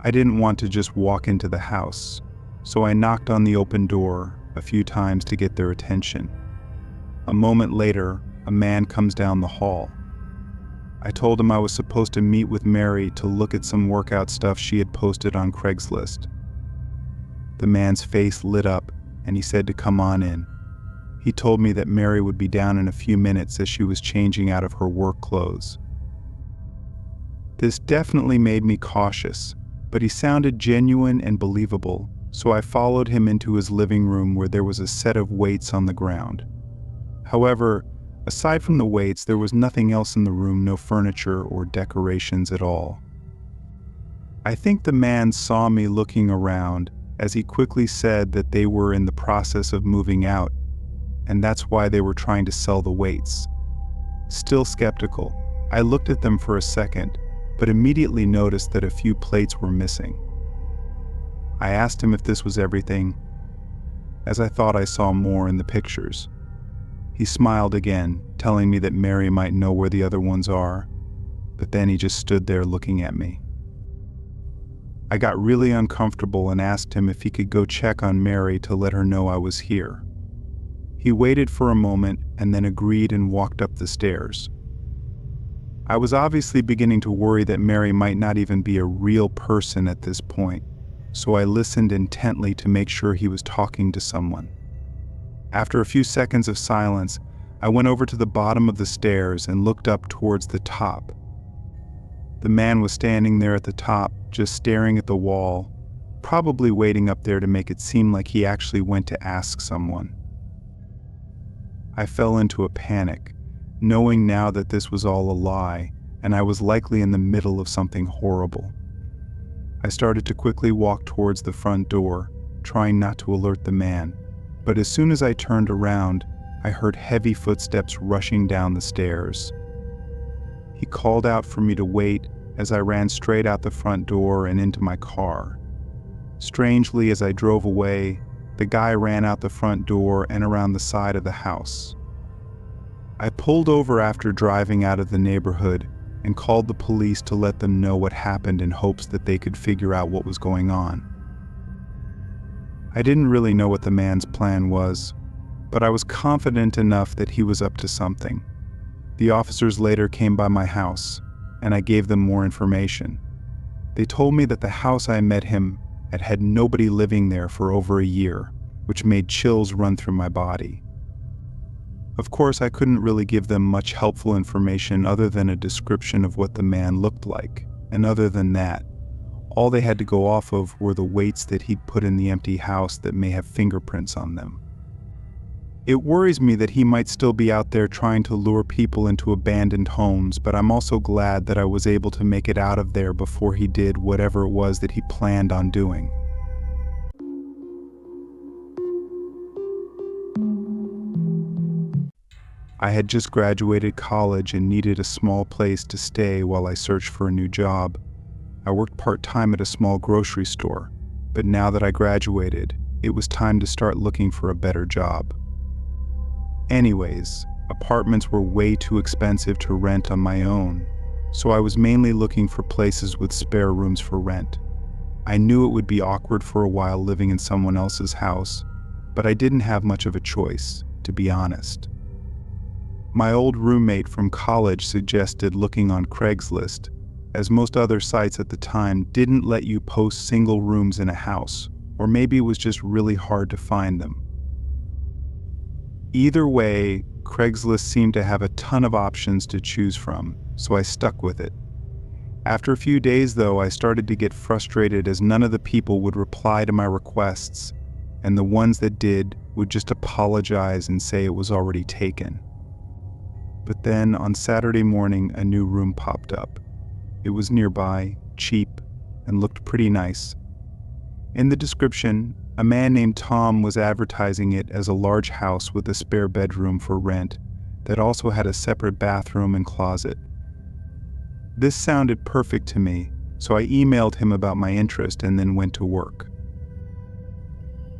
I didn't want to just walk into the house, so I knocked on the open door a few times to get their attention. A moment later, a man comes down the hall. I told him I was supposed to meet with Mary to look at some workout stuff she had posted on Craigslist. The man's face lit up and he said to come on in. He told me that Mary would be down in a few minutes as she was changing out of her work clothes. This definitely made me cautious, but he sounded genuine and believable, so I followed him into his living room where there was a set of weights on the ground. However, aside from the weights, there was nothing else in the room, no furniture or decorations at all. I think the man saw me looking around as he quickly said that they were in the process of moving out, and that's why they were trying to sell the weights. Still skeptical, I looked at them for a second, but immediately noticed that a few plates were missing. I asked him if this was everything, as I thought I saw more in the pictures. He smiled again, telling me that Mary might know where the other ones are, but then he just stood there looking at me. I got really uncomfortable and asked him if he could go check on Mary to let her know I was here. He waited for a moment and then agreed and walked up the stairs. I was obviously beginning to worry that Mary might not even be a real person at this point, so I listened intently to make sure he was talking to someone. After a few seconds of silence, I went over to the bottom of the stairs and looked up towards the top. The man was standing there at the top, just staring at the wall, probably waiting up there to make it seem like he actually went to ask someone. I fell into a panic, knowing now that this was all a lie, and I was likely in the middle of something horrible. I started to quickly walk towards the front door, trying not to alert the man, but as soon as I turned around, I heard heavy footsteps rushing down the stairs. He called out for me to wait as I ran straight out the front door and into my car. Strangely, as I drove away, the guy ran out the front door and around the side of the house. I pulled over after driving out of the neighborhood and called the police to let them know what happened in hopes that they could figure out what was going on. I didn't really know what the man's plan was, but I was confident enough that he was up to something. The officers later came by my house, and I gave them more information. They told me that the house I met him at had nobody living there for over a year, which made chills run through my body. Of course, I couldn't really give them much helpful information other than a description of what the man looked like, and other than that, all they had to go off of were the weights that he'd put in the empty house that may have fingerprints on them. It worries me that he might still be out there trying to lure people into abandoned homes, but I'm also glad that I was able to make it out of there before he did whatever it was that he planned on doing. I had just graduated college and needed a small place to stay while I searched for a new job. I worked part-time at a small grocery store, but now that I graduated, it was time to start looking for a better job. Anyways, apartments were way too expensive to rent on my own, so I was mainly looking for places with spare rooms for rent. I knew it would be awkward for a while living in someone else's house, but I didn't have much of a choice, to be honest. My old roommate from college suggested looking on Craigslist, as most other sites at the time didn't let you post single rooms in a house, or maybe it was just really hard to find them. Either way, Craigslist seemed to have a ton of options to choose from, so I stuck with it. After a few days, though, I started to get frustrated as none of the people would reply to my requests, and the ones that did would just apologize and say it was already taken. But then, on Saturday morning, a new room popped up. It was nearby, cheap, and looked pretty nice. In the description, a man named Tom was advertising it as a large house with a spare bedroom for rent that also had a separate bathroom and closet. This sounded perfect to me, so I emailed him about my interest and then went to work.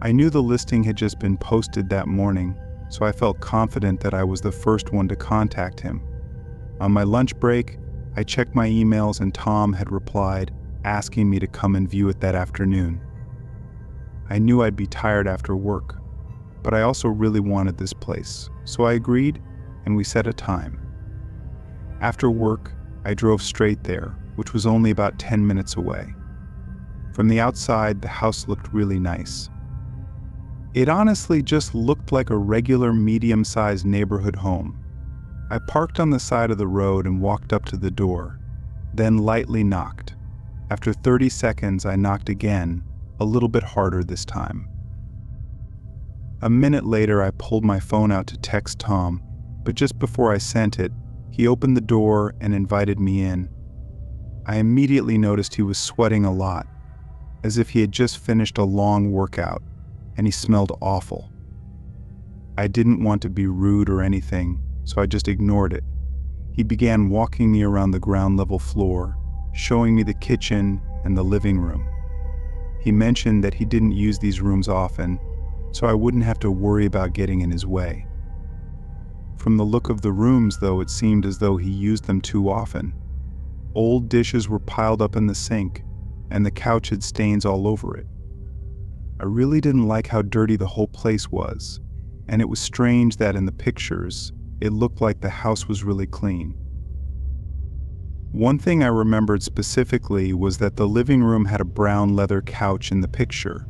I knew the listing had just been posted that morning, so I felt confident that I was the first one to contact him. On my lunch break, I checked my emails and Tom had replied, asking me to come and view it that afternoon. I knew I'd be tired after work, but I also really wanted this place, so I agreed and we set a time. After work, I drove straight there, which was only about 10 minutes away. From the outside, the house looked really nice. It honestly just looked like a regular medium-sized neighborhood home. I parked on the side of the road and walked up to the door, then lightly knocked. After 30 seconds, I knocked again, a little bit harder this time. A minute later, I pulled my phone out to text Tom, but just before I sent it, he opened the door and invited me in. I immediately noticed he was sweating a lot, as if he had just finished a long workout, and he smelled awful. I didn't want to be rude or anything, so I just ignored it. He began walking me around the ground level floor, showing me the kitchen and the living room. He mentioned that he didn't use these rooms often, so I wouldn't have to worry about getting in his way. From the look of the rooms, though, it seemed as though he used them too often. Old dishes were piled up in the sink, and the couch had stains all over it. I really didn't like how dirty the whole place was, and it was strange that in the pictures, it looked like the house was really clean. One thing I remembered specifically was that the living room had a brown leather couch in the picture,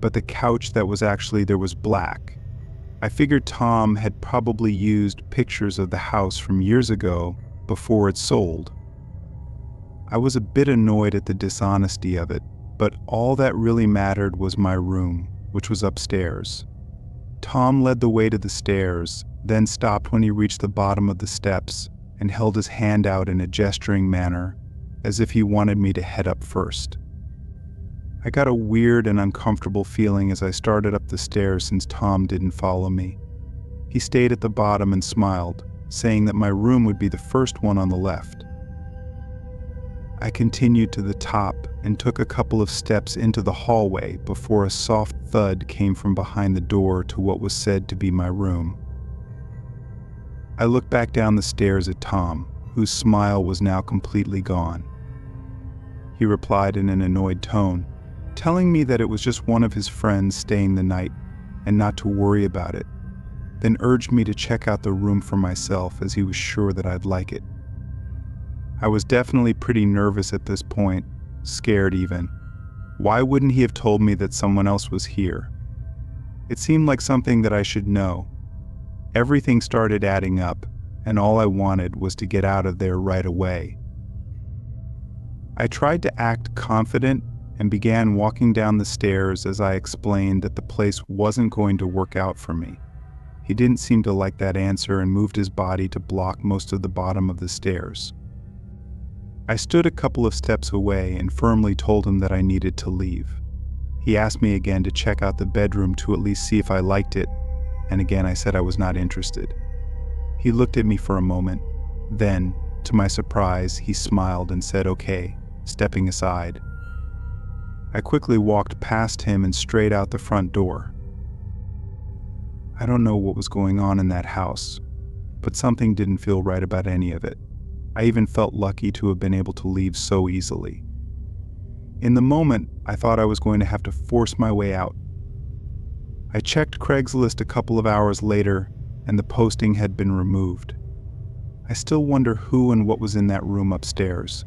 but the couch that was actually there was black. I figured Tom had probably used pictures of the house from years ago before it sold. I was a bit annoyed at the dishonesty of it, but all that really mattered was my room, which was upstairs. Tom led the way to the stairs, then stopped when he reached the bottom of the steps and held his hand out in a gesturing manner, as if he wanted me to head up first. I got a weird and uncomfortable feeling as I started up the stairs since Tom didn't follow me. He stayed at the bottom and smiled, saying that my room would be the first one on the left. I continued to the top and took a couple of steps into the hallway before a soft thud came from behind the door to what was said to be my room. I looked back down the stairs at Tom, whose smile was now completely gone. He replied in an annoyed tone, telling me that it was just one of his friends staying the night and not to worry about it, then urged me to check out the room for myself as he was sure that I'd like it. I was definitely pretty nervous at this point, scared even. Why wouldn't he have told me that someone else was here? It seemed like something that I should know. Everything started adding up, and all I wanted was to get out of there right away. I tried to act confident and began walking down the stairs as I explained that the place wasn't going to work out for me. He didn't seem to like that answer and moved his body to block most of the bottom of the stairs. I stood a couple of steps away and firmly told him that I needed to leave. He asked me again to check out the bedroom to at least see if I liked it, and again I said I was not interested. He He looked at me for a moment. Then, to my surprise, he smiled and said, "Okay," stepping aside. I quickly walked past him and straight out the front door. I don't know what was going on in that house, but something didn't feel right about any of it. I even felt lucky to have been able to leave so easily. In the moment, I thought I was going to have to force my way out. I checked Craigslist a couple of hours later, and the posting had been removed. I still wonder who and what was in that room upstairs.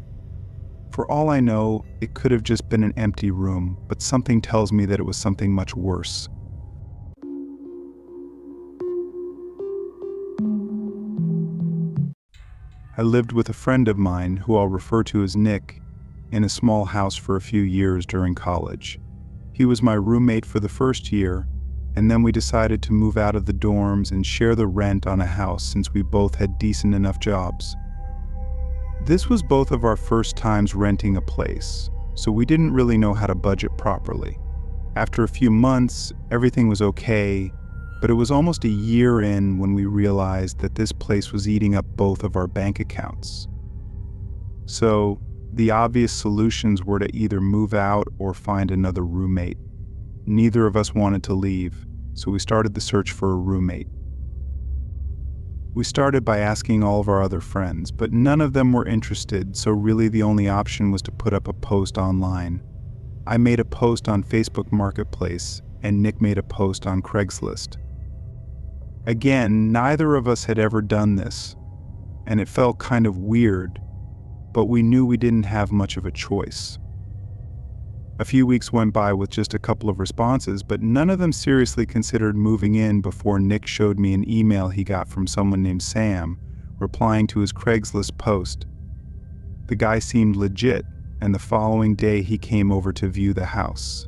For all I know, it could have just been an empty room, but something tells me that it was something much worse. I lived with a friend of mine, who I'll refer to as Nick, in a small house for a few years during college. He was my roommate for the first year, and then we decided to move out of the dorms and share the rent on a house since we both had decent enough jobs. This was both of our first times renting a place, so we didn't really know how to budget properly. After a few months, everything was okay, but it was almost a year in when we realized that this place was eating up both of our bank accounts. So, the obvious solutions were to either move out or find another roommate. Neither of us wanted to leave, so we started the search for a roommate. We started by asking all of our other friends, but none of them were interested, so really the only option was to put up a post online. I made a post on Facebook Marketplace, and Nick made a post on Craigslist. Again, neither of us had ever done this, and it felt kind of weird, but we knew we didn't have much of a choice. A few weeks went by with just a couple of responses, but none of them seriously considered moving in before Nick showed me an email he got from someone named Sam, replying to his Craigslist post. The guy seemed legit, and the following day he came over to view the house.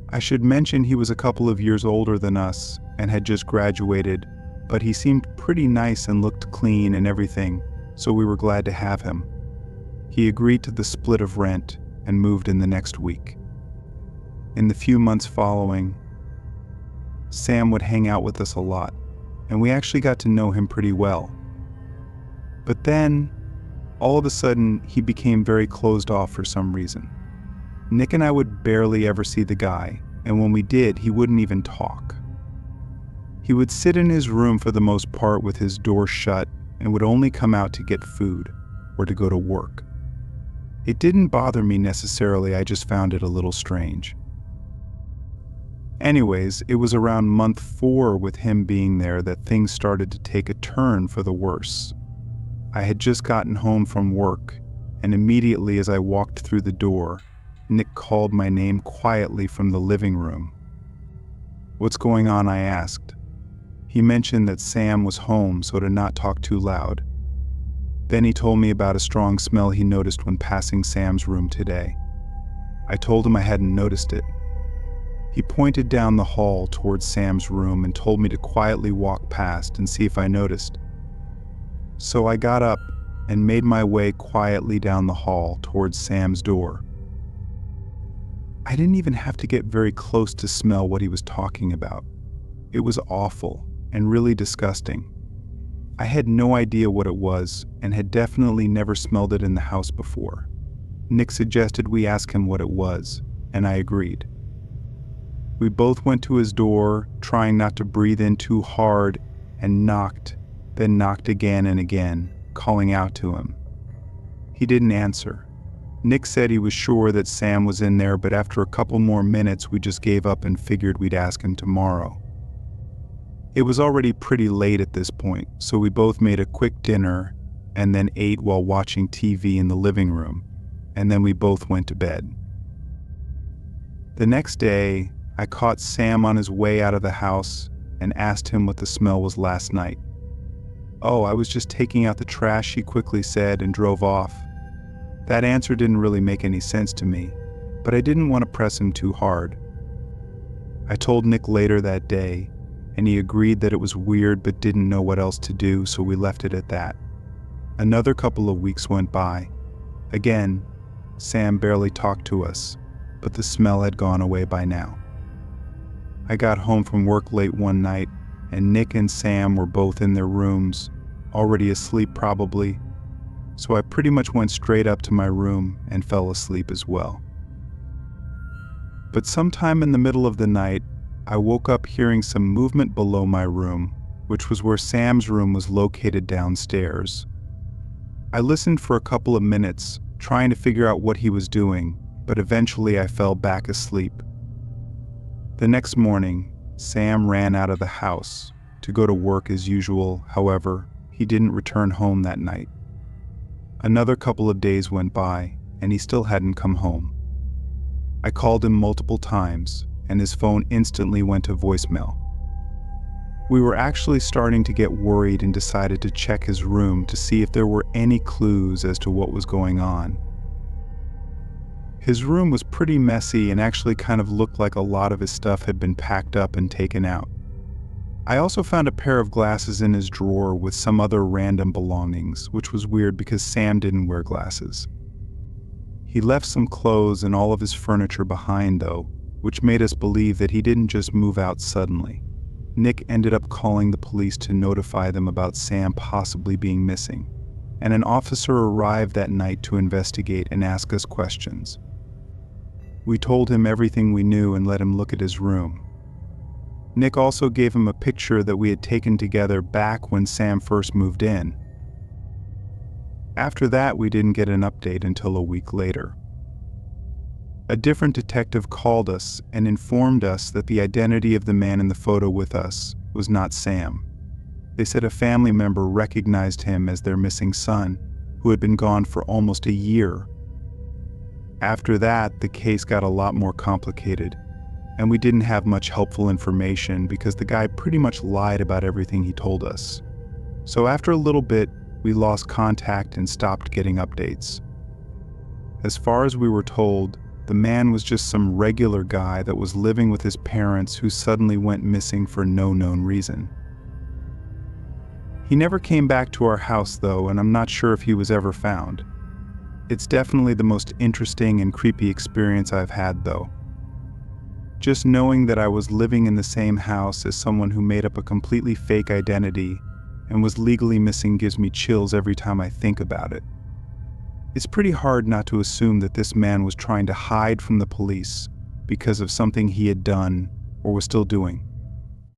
I should mention he was a couple of years older than us and had just graduated, but he seemed pretty nice and looked clean and everything, so we were glad to have him. He agreed to the split of rent and moved in the next week. In the few months following, Sam would hang out with us a lot, and we actually got to know him pretty well. But then, all of a sudden, he became very closed off for some reason. Nick and I would barely ever see the guy, and when we did, he wouldn't even talk. He would sit in his room for the most part with his door shut and would only come out to get food or to go to work. It didn't bother me necessarily, I just found it a little strange. Anyways, it was around month 4 with him being there that things started to take a turn for the worse. I had just gotten home from work, and immediately as I walked through the door, Nick called my name quietly from the living room. "What's going on?" I asked. He mentioned that Sam was home, so to not talk too loud. Then he told me about a strong smell he noticed when passing Sam's room today. I told him I hadn't noticed it. He pointed down the hall towards Sam's room and told me to quietly walk past and see if I noticed. So I got up and made my way quietly down the hall towards Sam's door. I didn't even have to get very close to smell what he was talking about. It was awful and really disgusting. I had no idea what it was and had definitely never smelled it in the house before. Nick suggested we ask him what it was, and I agreed. We both went to his door, trying not to breathe in too hard, and knocked, then knocked again and again, calling out to him. He didn't answer. Nick said he was sure that Sam was in there, but after a couple more minutes we just gave up and figured we'd ask him tomorrow. It was already pretty late at this point, so we both made a quick dinner and then ate while watching TV in the living room, and then we both went to bed. The next day, I caught Sam on his way out of the house and asked him what the smell was last night. "Oh, I was just taking out the trash," he quickly said and drove off. That answer didn't really make any sense to me, but I didn't want to press him too hard. I told Nick later that day, and he agreed that it was weird but didn't know what else to do, so we left it at that. Another couple of weeks went by. Again, Sam barely talked to us, but the smell had gone away by now. I got home from work late one night, and Nick and Sam were both in their rooms, already asleep probably, so I pretty much went straight up to my room and fell asleep as well. But sometime in the middle of the night, I woke up hearing some movement below my room, which was where Sam's room was located downstairs. I listened for a couple of minutes, trying to figure out what he was doing, but eventually I fell back asleep. The next morning, Sam ran out of the house to go to work as usual. However, he didn't return home that night. Another couple of days went by, and he still hadn't come home. I called him multiple times, and his phone instantly went to voicemail. We were actually starting to get worried and decided to check his room to see if there were any clues as to what was going on. His room was pretty messy and actually kind of looked like a lot of his stuff had been packed up and taken out. I also found a pair of glasses in his drawer with some other random belongings, which was weird because Sam didn't wear glasses. He left some clothes and all of his furniture behind though, which made us believe that he didn't just move out suddenly. Nick ended up calling the police to notify them about Sam possibly being missing, and an officer arrived that night to investigate and ask us questions. We told him everything we knew and let him look at his room. Nick also gave him a picture that we had taken together back when Sam first moved in. After that, we didn't get an update until a week later. A different detective called us and informed us that the identity of the man in the photo with us was not Sam. They said a family member recognized him as their missing son, who had been gone for almost a year. After that, the case got a lot more complicated, and we didn't have much helpful information because the guy pretty much lied about everything he told us. So after a little bit, we lost contact and stopped getting updates. As far as we were told, the man was just some regular guy that was living with his parents who suddenly went missing for no known reason. He never came back to our house though, and I'm not sure if he was ever found. It's definitely the most interesting and creepy experience I've had though. Just knowing that I was living in the same house as someone who made up a completely fake identity and was legally missing gives me chills every time I think about it. It's pretty hard not to assume that this man was trying to hide from the police because of something he had done or was still doing.